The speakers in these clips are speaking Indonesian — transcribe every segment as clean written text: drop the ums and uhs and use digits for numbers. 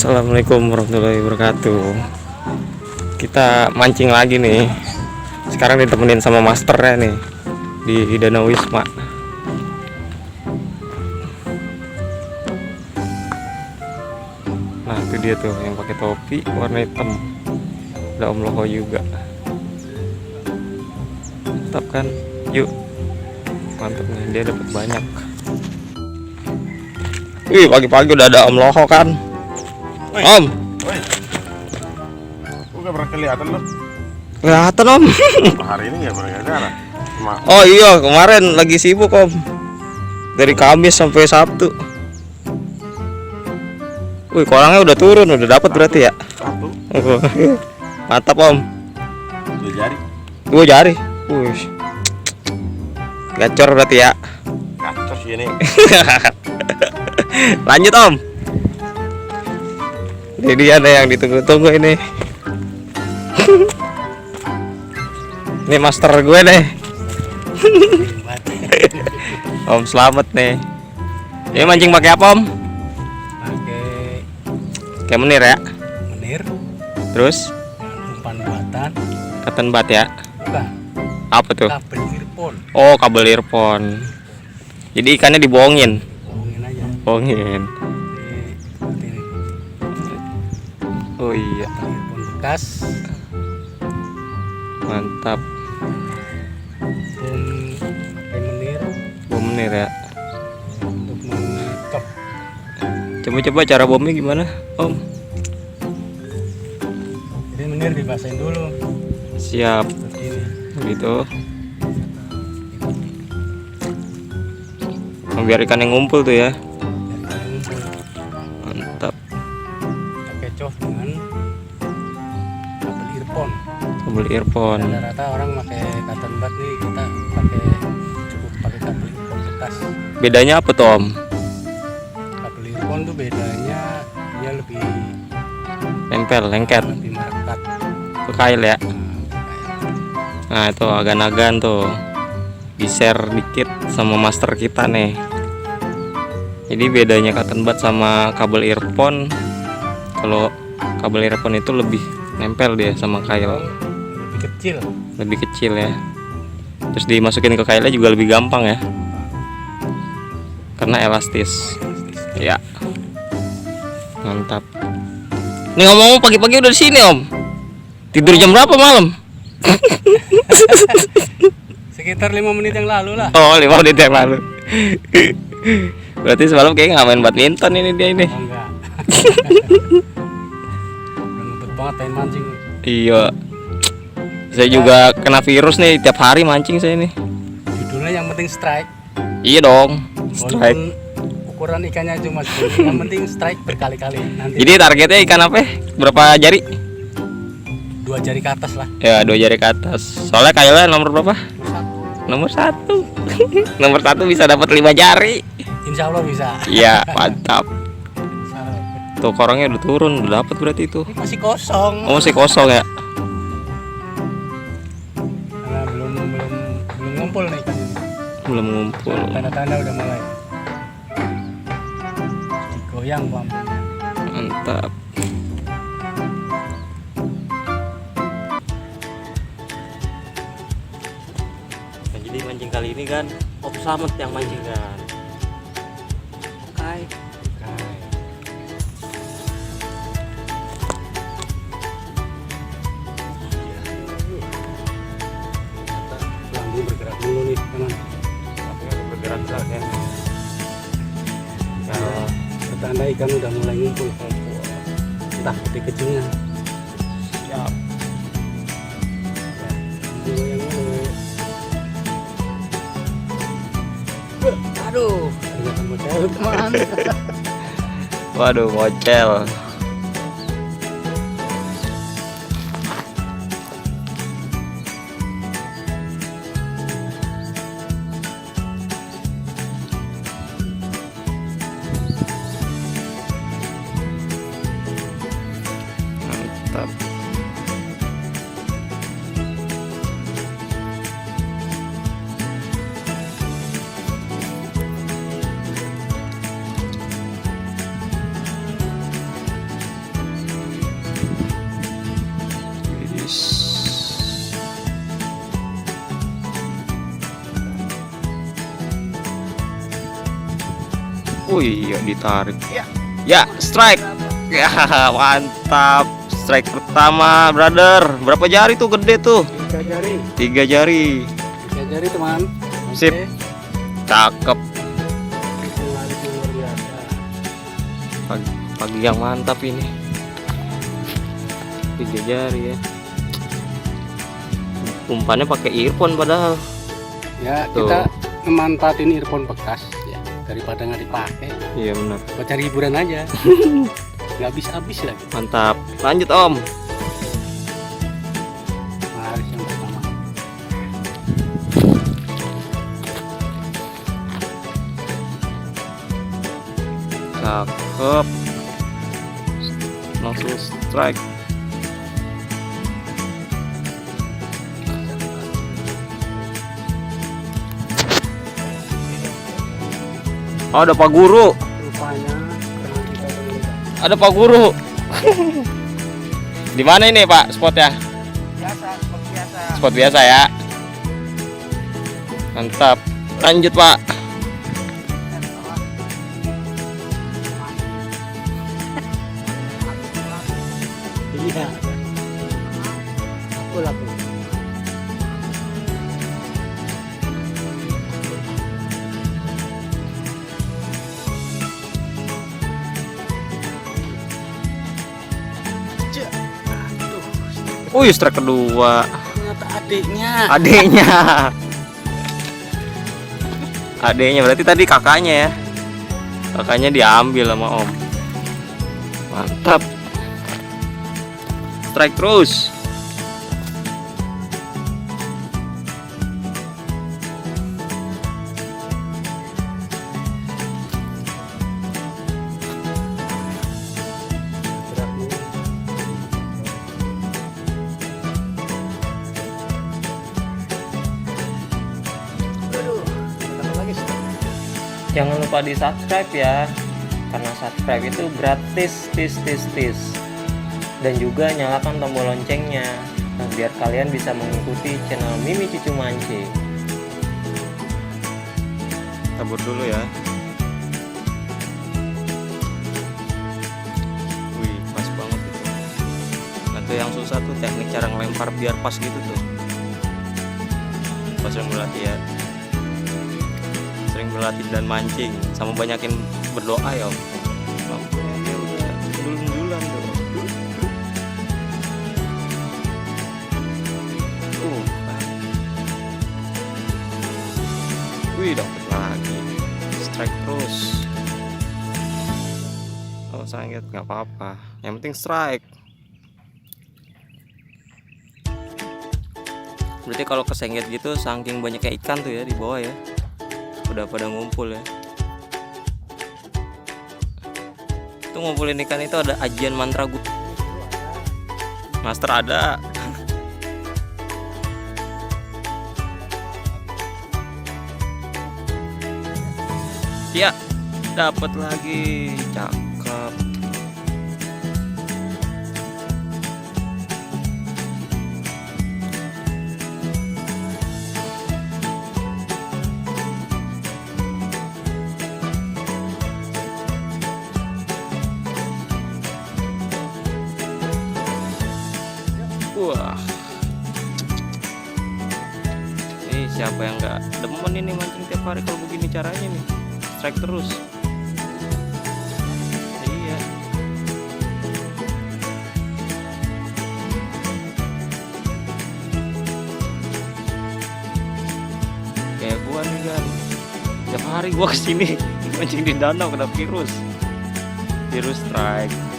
Assalamualaikum warahmatullahi wabarakatuh. Kita mancing lagi nih. Sekarang ditemenin sama masternya nih di Danau Wisma. Nah itu dia tuh yang pakai topi warna hitam. Ada Om Loho juga. Mantap kan? Yuk. Mantap nih, dia dapat banyak. Wih, pagi-pagi udah ada Om Loho kan? Woi, Om. woi. Gue gak pernah kelihatan loh. Kelihatan Om. Hari ini gak pernah kelihatan. Oh iya, kemarin lagi sibuk Om. Dari Kamis sampai Sabtu. Wih, korangnya udah turun, udah dapat berarti ya? Satu. Mantap Om. 2 jari. 2 jari. Wih. Gacor berarti ya. Kacau sih ini. Lanjut Om. Ini dia nih yang ditunggu-tunggu ini. Ini master gue nih. Om selamat nih. Ini mancing pakai apa Om? Pakai Kayak menir ya. menir, Terus umpan buatan, cotton bud ya. bukan Apa tuh? kabel earphone. Oh, kabel earphone. Jadi ikannya dibohongin. Bohongin aja. Bohongin. Ini seperti ini. Oh iya, Kabel earphone bekas, mantap. pakai menir Bom menir ya. untuk mengikat. Coba-coba cara bomnya gimana Om? Jadi menir dibasahin dulu Siap. seperti ini. Gitu. Biar ikan yang ngumpul tuh ya. Dari kalian ngumpul. Mantap. Kita kecoh dengan kabel earphone. Kabel earphone. Rata-rata orang pakai cotton bud nih, kita cukup pakai kabel earphone bekas. Bedanya apa tuh Om? Kabel earphone tuh bedanya dia lebih Nempel, lengket lebih merekat. ke kail ya. Kayak Nah itu agan-agan tuh. Di-share dikit sama master kita nih. Jadi bedanya cotton bud sama kabel earphone, kalau kabel earphone itu lebih nempel dia sama kail, lebih kecil. lebih kecil ya. Terus dimasukin ke kailnya juga lebih gampang ya, karena elastis. Ya, mantap. Ini ngomong pagi-pagi udah di sini Om. Tidur jam berapa malam? Sekitar 5 menit yang lalu lah. Oh, 5 menit yang lalu. Berarti semalam kayaknya nggak main badminton ini dia ini. Oh, enggak. Udah ngebet banget pengen mancing. Iya. Saya juga kena virus nih, tiap hari mancing saya nih. Judulnya yang penting strike. Iya dong. Strike. Walaupun ukuran ikannya cuma segini, yang penting strike berkali-kali. Nanti Jadi targetnya ikan apa? Berapa jari? 2 jari ke atas lah. Ya, 2 jari ke atas. Soalnya kailnya nomor berapa? Nomor 1. Nomor 1 bisa dapat 5 jari. Insya Allah bisa. Iya, mantap. Insya Allah. Tuh korangnya udah turun, udah dapat berarti itu. Ini masih kosong. Oh, masih kosong ya. Karena belum ngumpul nih ikan ini. Belum ngumpul. Tanda-tanda udah mulai goyang pelampungnya. Mantap. Nah, jadi mancing kali ini kan Om Slamet yang mancing kan. Oke. Lambung bergerak dulu nih teman. Bergerak-gerak ya. Kalau pertanda ikan udah mulai ngumpul, entah putih kecilnya. Siap. Goyang dulu. Aduh, kelihatan bocel teman. Waduh, ngocel. Mantap. Wih, ya ditarik. Ya, strike. Ya, mantap. Strike pertama, brother. Berapa jari tuh gede tuh? 3 jari. 3 jari. 3 jari teman. Sip. Oke. Cakep. Lari luar biasa. Pagi yang mantap ini. 3 jari ya. Umpannya pakai earphone padahal. Ya, Tuh. kita memanfaatin earphone bekas ya daripada nggak dipakai. Iya benar. Buat cari hiburan aja. Nggak habis-habis lagi. Mantap. Lanjut Om. Mari yang pertama. Cakep. Langsung strike. Oh, ada Pak Guru. Rupanya karena kita terlibat. Ada Pak Guru. Di mana ini Pak spotnya? Biasa, seperti biasa. Spot biasa ya. Mantap. Lanjut Pak. Iya. Aku laku. Wih, strike kedua. Ternyata adiknya. Adeknya. Adeknya berarti tadi kakaknya ya. Kakaknya diambil sama Om. Mantap. Strike terus. Jangan lupa di subscribe ya, karena subscribe itu gratis, tis. Dan juga nyalakan tombol loncengnya, nah, biar kalian bisa mengikuti channel Mimi Cucu Mancing. Tabur dulu ya. Wih, pas banget itu. Nah, tuh yang susah tuh teknik cara ngelempar biar pas gitu tuh. Pas yang berlatih ya. Sering berlatih dan mancing, sama banyakin berdoa ya Om. Lampunya udah dul-dulan tuh. Wih, dapet lagi. Strike terus. Kalau sangit nggak apa-apa, yang penting strike. Berarti kalau kesengget gitu saking banyaknya ikan tuh ya di bawah ya, udah pada ngumpul ya. Itu ngumpulin ikan itu ada ajian mantra master ada. Ya, dapat lagi. Cakep. Wah, ini siapa yang nggak demen ini mancing tiap hari kalau begini caranya nih, strike terus. Iya. Kayak gua nih kan, tiap hari gua kesini mancing di danau kena virus strike.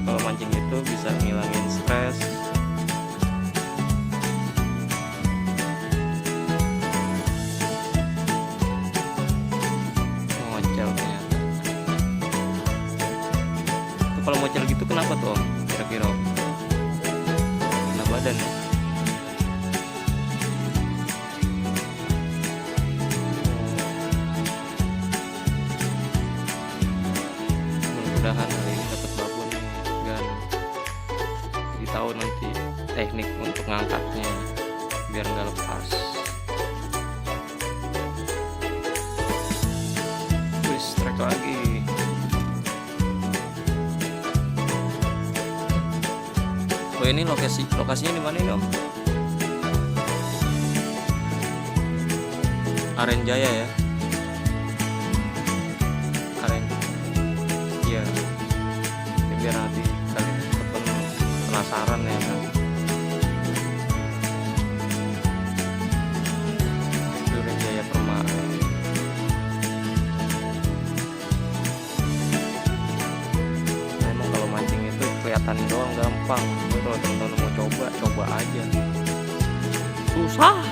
Kalau mancing itu bisa ngilangin stres. Mocel ternyata. Itu kalau mocel gitu kenapa tuh Om? Kira-kira Om? Kena badan ya? Mudah-mudahan hari ini dapat babon. Jadi tahu nanti teknik untuk ngangkatnya biar nggak lepas. Wis, trek lagi. Oh, ini lokasinya di mana ini, Om? Aren Jaya ya. Aren. Iya. Ini biar nanti kalian penasaran ya kan. Aren Jaya Permai. Memang kalau mancing itu kelihatan doang gampang. Kalau teman-teman mau coba aja. Susah.